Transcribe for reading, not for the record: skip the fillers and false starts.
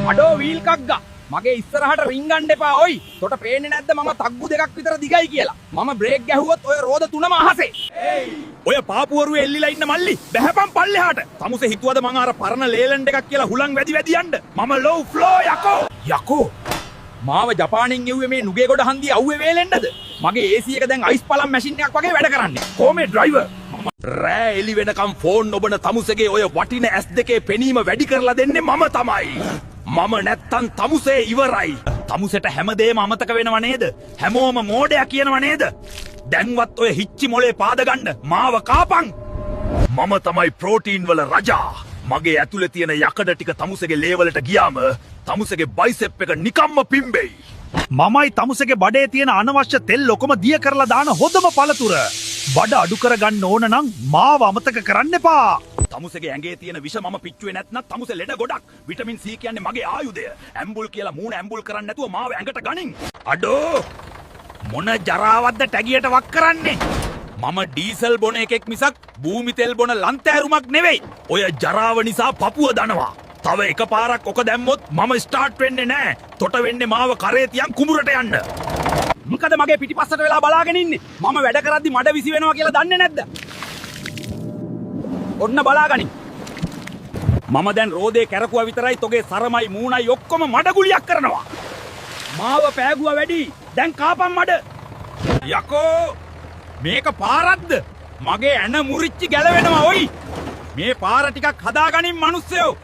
අඩෝ වීල් කග්ගා මගේ ඉස්සරහට රින්ගන්න එපා ඔයි. තොට පේන්නේ නැද්ද මම තග්ගු දෙකක් විතර දිගයි කියලා. මම බ්‍රේක් ගැහුවොත් ඔය රෝද තුනම අහසේ. ඔය පාපුවරුවේ එල්ලිලා ඉන්න මල්ලි බැහැපන් පල්ලෙහාට. තමුසේ හිතුවද මං අර පරණ ලේලන්ඩ් එකක් කියලා හුලං වැඩි යන්න. මම ලෝ ෆ්ලෝ යකෝ. යකෝ මාව ජපානෙන් එව්වේ මේ නුගේ ගොඩ හන්දිය අවුවේ වේලෙන්නද? මගේ AC එක දැන් අයිස් පලම් මැෂින් එකක් වගේ වැඩ කරන්නේ. කොහොමේ ඩ්‍රයිවර්? රෑ එලි වෙනකම් ෆෝන් නොබන තමුසේගේ ඔය වටින S2 පෙනීම වැඩි කරලා දෙන්නේ මම තමයි. මම නැත්තම් තමුසේ ඉවරයි. තමුසෙට හැමදේම අමතක වෙනව නේද? හැමෝම මෝඩයා කියනව නේද? දැන්වත් ඔය හිච්චි මොලේ පාද ගන්න මාව කාපන්. මම තමයි ප්‍රෝටීන් වල රජා. මගේ ඇතුලේ තියෙන යකඩ ටික තමුසේගේ ලේවලට ගියාම තමුසේගේ බයිසෙප් එක නිකම්ම පිම්බෙයි. මමයි තමුසේගේ බඩේ තියෙන අනවශ්‍ය තෙල් ඔකම දිය කරලා දාන හොඳම පළතුර. බඩ අඩු කරගන්න ඕන නම් මාව අමතක කරන්න එපා. තමුසේගේ ඇඟේ තියෙන විෂ මම පිච්චුවේ නැත්නම් තමුසේ ලෙඩ ගොඩක්. විටමින් C කියන්නේ මගේ ආයුධය. ඇම්බුල් කියලා මූණ ඇම්බුල් කරන්නේ නැතුව මාව ඇඟට ගනින්. අඩෝ මොන ජරාවක්ද ටැගියට වක් කරන්නේ? මම ඩීසල් බොන එකෙක් මිසක් භූමි තෙල් බොන ලන්තෑරුමක් නෙවෙයි. ඔය ජරාව නිසා පපුව දනවා. තව එකපාරක් ඔක දැම්මොත් මම ස්ටාර්ට් වෙන්නේ නැහැ. තොට වෙන්නේ මාව කරේ තියන් කුඹුරට යන්න. මොකද මගේ පිටිපස්සට වෙලා බලාගෙන ඉන්නේ? මම වැඩ කරද්දි මඩ විසි වෙනවා කියලා දන්නේ නැද්ද? ඔන්න බලාගනි. මම දැන් රෝදේ කැරකුවා විතරයි තොගේ සරමයි මූණයි ඔක්කොම මඩ ගුලියක් කරනවා. මාව පෑගුවා වැඩි. දැන් කාපන් මඩ. යකෝ මේක පාරක්ද? මගේ ඇන මුරිච්චි ගැලවෙනවා ඔයි. මේ පාර ටිකක් හදාගනින් මිනිස්සයෝ.